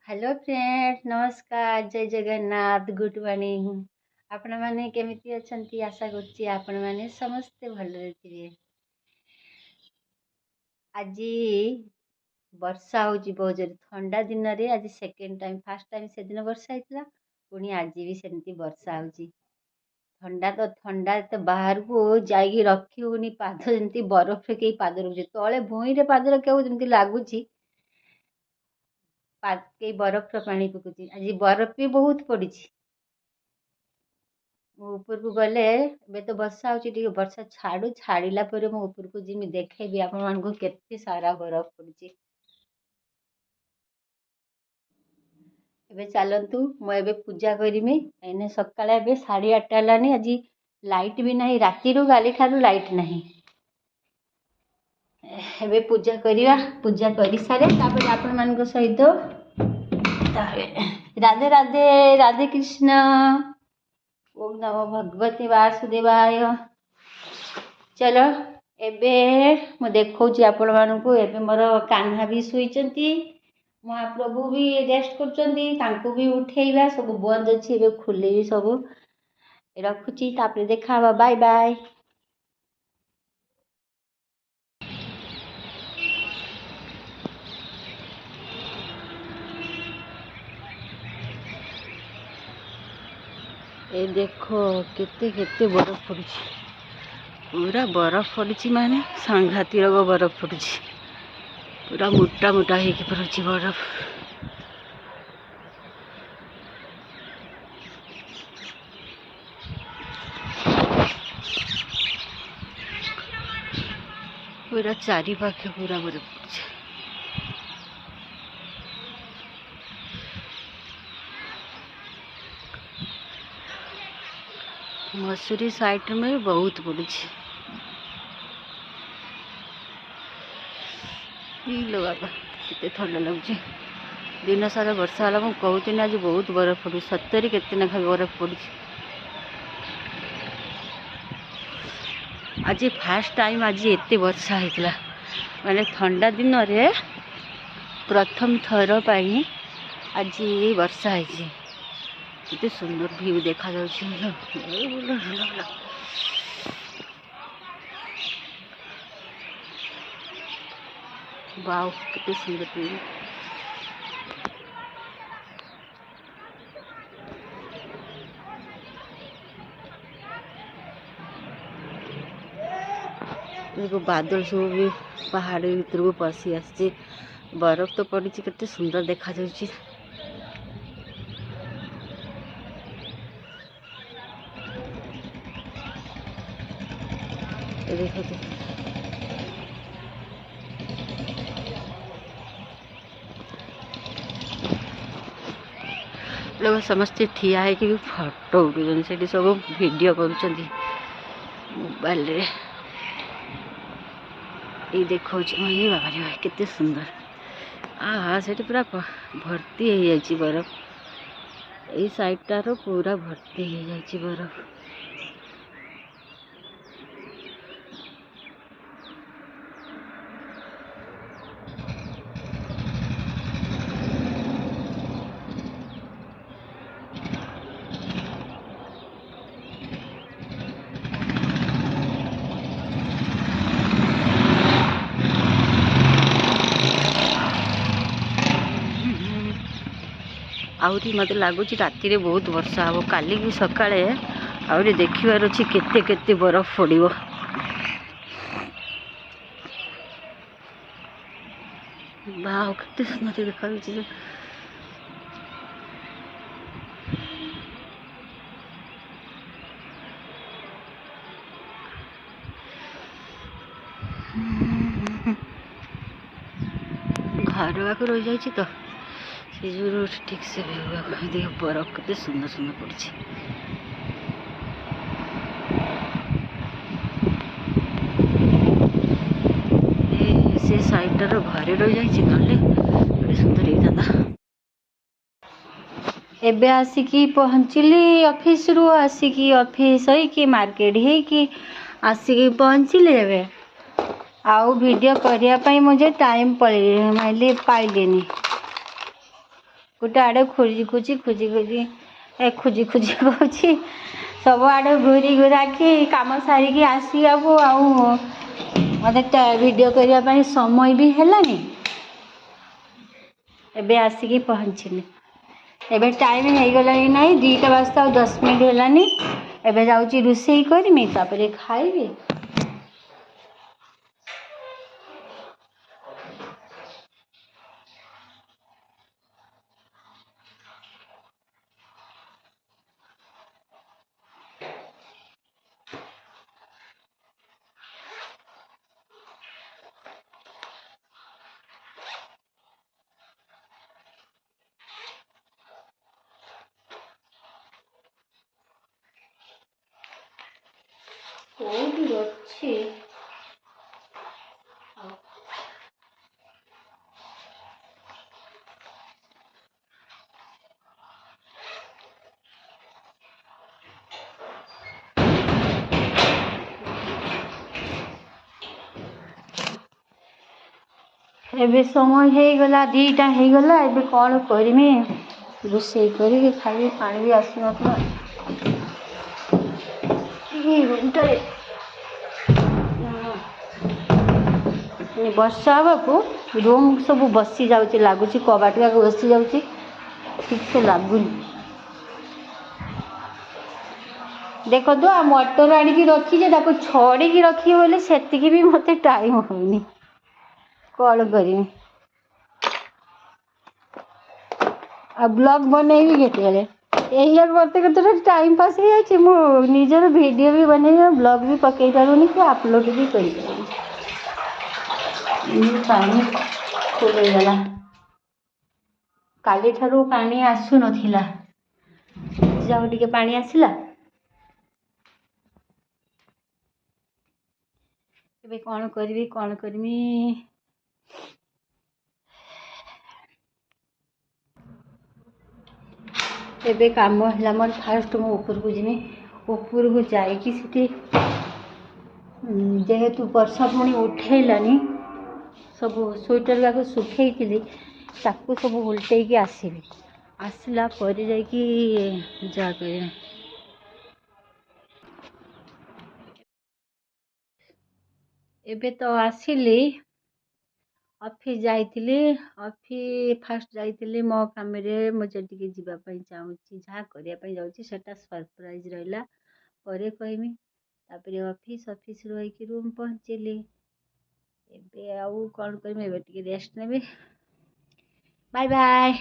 Hello friends, नमस्कार, जय Jagannath, good morning. आपण माने केमिति अछंती आशा करछि आपण माने समस्ते भलरे थिबे। आजी वर्षा होची बहुत जोर ठंडा दिन रे आज सेकंड टाइम फर्स्ट टाइम से दिन वर्षा हेतला पुनी आजी भी सेमती वर्षा होची। ठंडा तो बाहर को जाई रखी होनी पाद जेमती बरफ रे के पाद रुजे तळे भुई रे पाद रखे जेमती लागुची के बरफ पानी पकुची। आज बरफ भी बहुत पड़ी। मो ऊपर को गले बे तो वर्षा होची वर्षा छाड़ू छाड़िला परे मो ऊपर को जिमी देखेबी आपण मानको केते सारा बरफ पड़ची। एबे चलंतु मो एबे पूजा करिमी एने सकाळे एबे 8:30 हलानी। आज लाइट भी नहीं राती रो गाली ठारू लाइट नहीं। एबे पूजा करिया पूजा करि सारे तापर आपण मानको सहित राधे राधे राधे कृष्ण। ओम नमो भगवते वासुदेवाय। चलो एबे मु देखौची आपण मानकु एबे मोर कान्हा भी सुइचंती महाप्रभु भी रेस्ट करचंती तांको भी उठेइबा सब बंद अछि एबे खुलेबी सब रखुची तापर देखाबा। Bye bye. ए देखो केते केते बरफ पड़ी। पूरा बरफ पड़ी माने सांघाती रोग बरफ पड़ी। पूरा मोटा मोटा होके पड़ी बरफ। पूरा चारि पाखे पूरा बरफ पड़ी। मसूरी साइड में बहुत पड़ी। लो बाबा केते ठंडा लगुच। दिन सारा वर्षा है मुझे कहती आज बहुत बरफ पड़ी। सतरी केते ना बरफ पड़ी। आज फास्ट टाइम आज एते वर्षा होता माने ठंडा दिन रे प्रथम थर पाई आज वर्षा है। केते सुंदर व्यू देखा जाउछि। वाओ केते सुंदर व्यू। देखो बादल सब भी पहाड़ भीतर को पसी आसी। बरफ तो पड़ी केते सुंदर देखा जाउछि। देखो लोग समस्ते ठिया है कि फोटो उठुन से सब वीडियो कर मोबाइल रे। ये देखो ये बाबा रे केते सुंदर। हाँ से पूरा भर्ती हो जाइए बरफ। ये साइडटार पूरा भर्ती हो जाइए बरफ। आहरी मत लगुच राति रे बहुत वर्षा हम काली की सकाळे आहरी देखिबार अछि केते केते बरफ पड़िबो। वाह केते सुंदर देखा जाउछि। घर आगे रही जाइए तो से ठीक से देख बरफ के सुंदर सुंदर पड़ी। से साइडर घरे रही जाइए ना सुंदर होता। एबे आसिकी पहुँचली ऑफिस रु आसिकी ऑफिस होइकी मार्केट होइकी आसिकी पहुँचली। एबे आउ वीडियो करिया मुझे टाइम पड़े पाइलेनी गोटे आड़े खोजी खोजी खोजी खोजी खोजी खोजी खोजी सब आड़े घूरी घुरा कि कम सारिकी आसो मत वीडियो करने समय भी है एबे आसिकी पहुँचली एबे टाइम हो गला ना 2टा बाजता 10 मिनट है एबे जाऊँगी रोषे करमी तापर खाइबी कोई अच्छी एबे समय हो गला 2टा हो गला एबे कौन करमी रोषे करी खाई पानी भी आसु ना वर्षा हवा को रूम सब बसी जाऊँगी लगुच कबाट बसी जाऊँगी ठीक से लगुनि देखो तो आ मटर आनिकी रखीजे छड़ी रखी बोले से भी मत टाइम होनी कौन करी आ ब्लॉग बनैबी केतले यही करते करते टाइम पास हो जाए मो निजर वीडियो भी बने ब्लॉग भी पकई पारूनी कि अपलोड भी कर पानी फुल गला काली ठारू पानी आसु नथिला जाऊ टिके पानी आसिला एबे कौन करमी एबे काम है मोर फास्ट मो ऊपर को जिमी ऊपर को जाइकी सीटी जेहेतु वर्षा पुणी उठेलानी सब स्वेटर गाक सुखई ताकू सब उल्टे आसबि आसला पर जाइकी जा कर एबे तो आसिली ऑफिस जाइली ऑफिस फास्ट जाइली मो काम मुझे टी जावाई चाहूँगी जहाँ करने जाऊँगी सेटा सरप्राइज रहा पर कहमी तापर ऑफिस रही रूम पहुँचली एबे आउ कौन करमी एबे टी रेस्ट नेबी बाय बाय।